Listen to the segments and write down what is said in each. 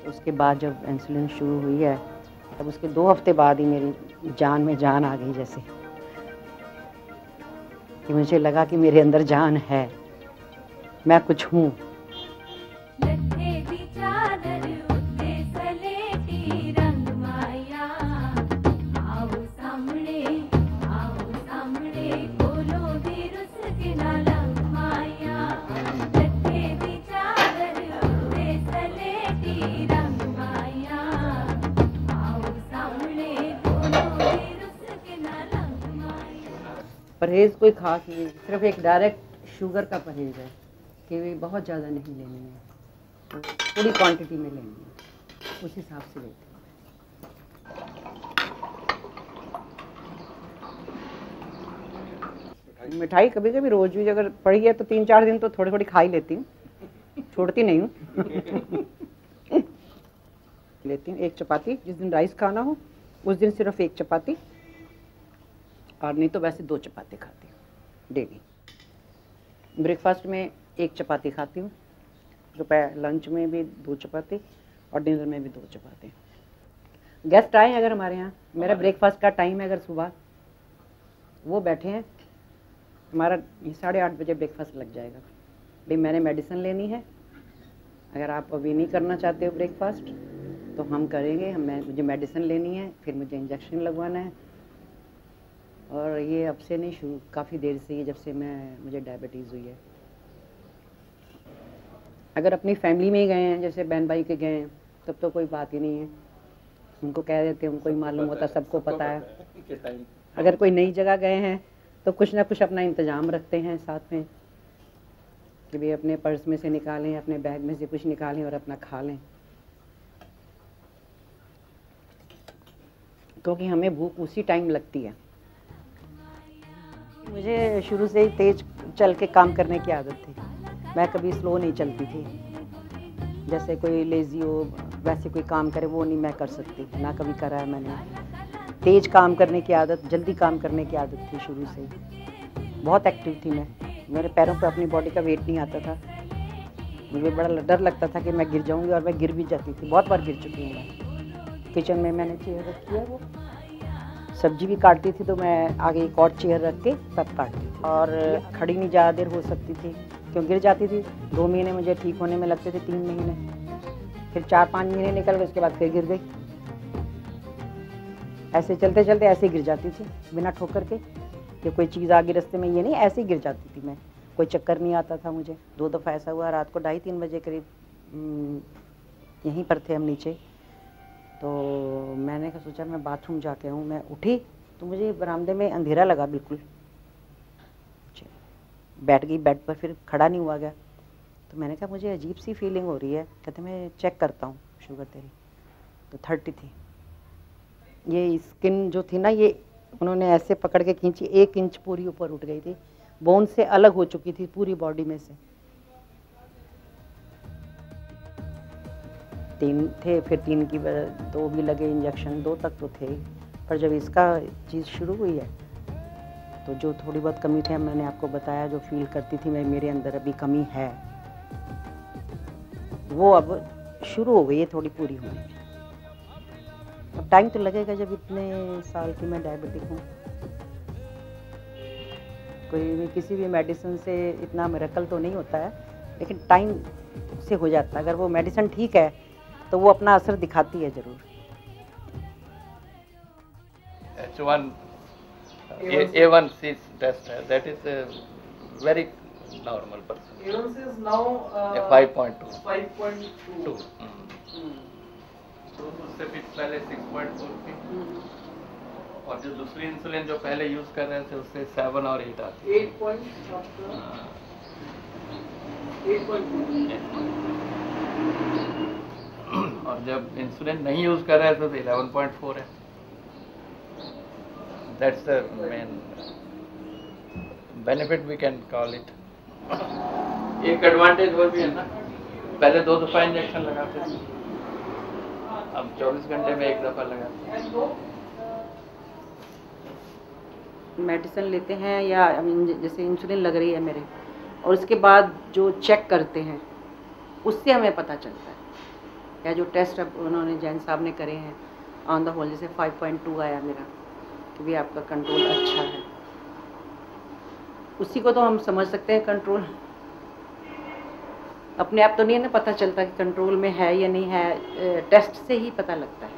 तो उसके बाद जब इंसुलिन शुरू हुई है तब उसके 2 हफ्ते बाद ही मेरी जान में जान आ गई, जैसे कि मुझे लगा कि मेरे अंदर जान है, मैं कुछ हूँ। परहेज़ कोई खास नहीं, सिर्फ एक डायरेक्ट शुगर का परहेज़ है कि वे बहुत ज़्यादा नहीं लेनी है, तो थोड़ी क्वांटिटी में लेनी है, उस हिसाब से लेते हैं। मिठाई कभी कभी रोज भी अगर पड़ी है तो 3-4 दिन तो थोड़ी थोड़ी खा ही लेती हूँ, छोड़ती नहीं हूँ। लेती हूँ 1 चपाती, जिस दिन राइस खाना हो उस दिन सिर्फ 1 चपाती, और नहीं तो वैसे 2 चपाती खाती हूँ डेली। ब्रेकफास्ट में 1 चपाती खाती हूँ, दोपहर लंच में भी 2 चपाती और डिनर में भी 2 चपाती। गेस्ट आए अगर हमारे यहाँ, मेरा ब्रेकफास्ट का टाइम है अगर सुबह, वो बैठे हैं, हमारा 8:30 बजे ब्रेकफास्ट लग जाएगा। भाई मैंने मेडिसिन लेनी है, अगर आप अभी नहीं करना चाहते हो ब्रेकफास्ट तो हम करेंगे, मुझे मेडिसिन लेनी है, फिर मुझे इंजेक्शन लगवाना है। और ये अब से नहीं, शुरू काफ़ी देर से ही, जब से मुझे डायबिटीज़ हुई है। अगर अपनी फैमिली में ही गए हैं, जैसे बहन भाई के गए हैं, तब तो कोई बात ही नहीं है, उनको कह देते हैं, उनको ही मालूम होता, सबको पता है। अगर कोई नई जगह गए हैं तो कुछ ना कुछ अपना इंतज़ाम रखते हैं साथ में, कि भाई अपने पर्स में से निकालें, अपने बैग में से कुछ निकालें और अपना खा लें, क्योंकि हमें भूख उसी टाइम लगती है। मुझे शुरू से ही तेज चल के काम करने की आदत थी, मैं कभी स्लो नहीं चलती थी। जैसे कोई लेज़ी हो, वैसे कोई काम करे, वो नहीं मैं कर सकती, ना कभी करा है मैंने। तेज काम करने की आदत, जल्दी काम करने की आदत थी शुरू से। बहुत एक्टिव थी मैं, मेरे पैरों पर अपनी बॉडी का वेट नहीं आता था, मुझे बड़ा डर लगता था कि मैं गिर जाऊंगी, और मैं गिर भी जाती थी, बहुत बार गिर चुकी हूँ मैं। किचन में मैंने चेयर रखी है, वो सब्जी भी काटती थी तो मैं आगे एक और चेयर रख के तब काटती थी, और खड़ी नहीं ज़्यादा देर हो सकती थी, क्यों गिर जाती थी। 2 महीने मुझे ठीक होने में लगते थे, 3 महीने, फिर 4-5 महीने निकल गए, उसके बाद फिर गिर गई। ऐसे चलते चलते ऐसे ही गिर जाती थी, बिना ठोकर के, कि कोई चीज़ आगे रास्ते में, ये नहीं, ऐसे ही गिर जाती थी मैं, कोई चक्कर नहीं आता था मुझे। 2 दफ़ा ऐसा हुआ, रात को 2:30-3 बजे करीब, यहीं पर थे हम नीचे, तो मैंने सोचा मैं बाथरूम जाके आऊँ। मैं उठी तो मुझे बरामदे में अंधेरा लगा बिल्कुल, बैठ गई बेड पर, फिर खड़ा नहीं हुआ गया। तो मैंने कहा मुझे अजीब सी फीलिंग हो रही है, कहते मैं चेक करता हूँ शुगर तेरी, तो 30 थी। ये स्किन जो थी ना, ये उन्होंने ऐसे पकड़ के खींची, 1 इंच पूरी ऊपर उठ गई थी, बोन से अलग हो चुकी थी पूरी बॉडी में से। 3 थे, फिर 3 की 2 भी लगे इंजेक्शन, 2 तक तो थे ही। पर जब इसका चीज़ शुरू हुई है तो जो थोड़ी बहुत कमी थी, मैंने आपको बताया, जो फील करती थी मैं मेरे अंदर अभी कमी है, वो अब शुरू हो गई है थोड़ी पूरी होने। अब टाइम तो लगेगा, जब इतने साल की मैं डायबिटिक हूँ। कोई भी किसी भी मेडिसिन से इतना मिरेकल तो नहीं होता है, लेकिन टाइम से हो जाता है। अगर वो मेडिसिन ठीक है तो वो अपना असर दिखाती है ज़रूर। H1 A1C test, that is a very normal person. A1C is now 5.2. 5.2. तो उससे भी पहले 6.4 थी, और जो दूसरी इंसुलिन जो पहले यूज कर रहे थे उससे 7 और 8 आती। 8.2. और जब इंसुलिन नहीं यूज कर रहे थे तो 11.4 है। That's the main benefit we can call it. एक एडवांटेज वो भी है ना, पहले 2 दफा इंजेक्शन लगाते थे, अब 24 घंटे में 1 दफा लगाते हैं। मेडिसिन लेते हैं या जैसे इंसुलिन लग रही है मेरे, और उसके बाद जो चेक करते हैं उससे हमें पता चलता है या जो टेस्ट अब उन्होंने जैन साहब ने करे हैं ऑन द होल, जैसे 5.2 आया मेरा, कि भी आपका कंट्रोल अच्छा है, उसी को तो हम समझ सकते हैं कंट्रोल। अपने आप तो नहीं है ना पता चलता कि कंट्रोल में है या नहीं है, टेस्ट से ही पता लगता है।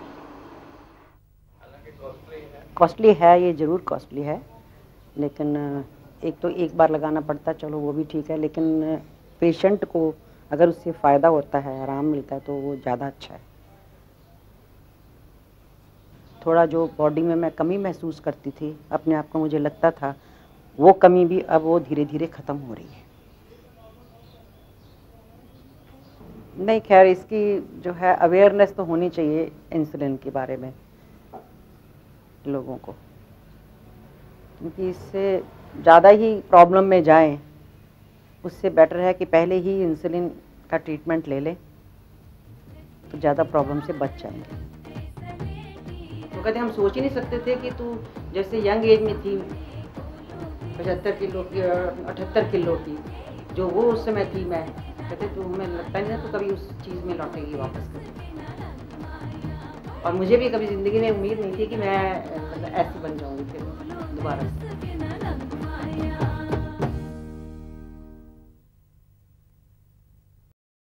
कॉस्टली है, ये ज़रूर कॉस्टली है, लेकिन एक तो एक बार लगाना पड़ता, चलो वो भी ठीक है, लेकिन पेशेंट को अगर उससे फ़ायदा होता है, आराम मिलता है, तो वो ज़्यादा अच्छा है। थोड़ा जो बॉडी में मैं कमी महसूस करती थी अपने आप को, मुझे लगता था वो कमी भी अब वो धीरे धीरे ख़त्म हो रही है। नहीं, खैर इसकी जो है अवेयरनेस तो होनी चाहिए इंसुलिन के बारे में लोगों को, क्योंकि इससे ज़्यादा ही प्रॉब्लम में जाएं, उससे बेटर है कि पहले ही इंसुलिन का ट्रीटमेंट ले लें, तो ज़्यादा प्रॉब्लम से बच जाएंगे। तो कहते हम सोच ही नहीं सकते थे कि तू जैसे यंग एज में थी 75 किलो की और 78 किलो की, जो वो उस समय थी, मैं कहते तो हमें लगता नहीं ना तो कभी उस चीज़ में लौटेगी वापस कभी। और मुझे भी कभी ज़िंदगी में उम्मीद नहीं थी कि मैं ऐसी बन जाऊँगी फिर दोबारा से।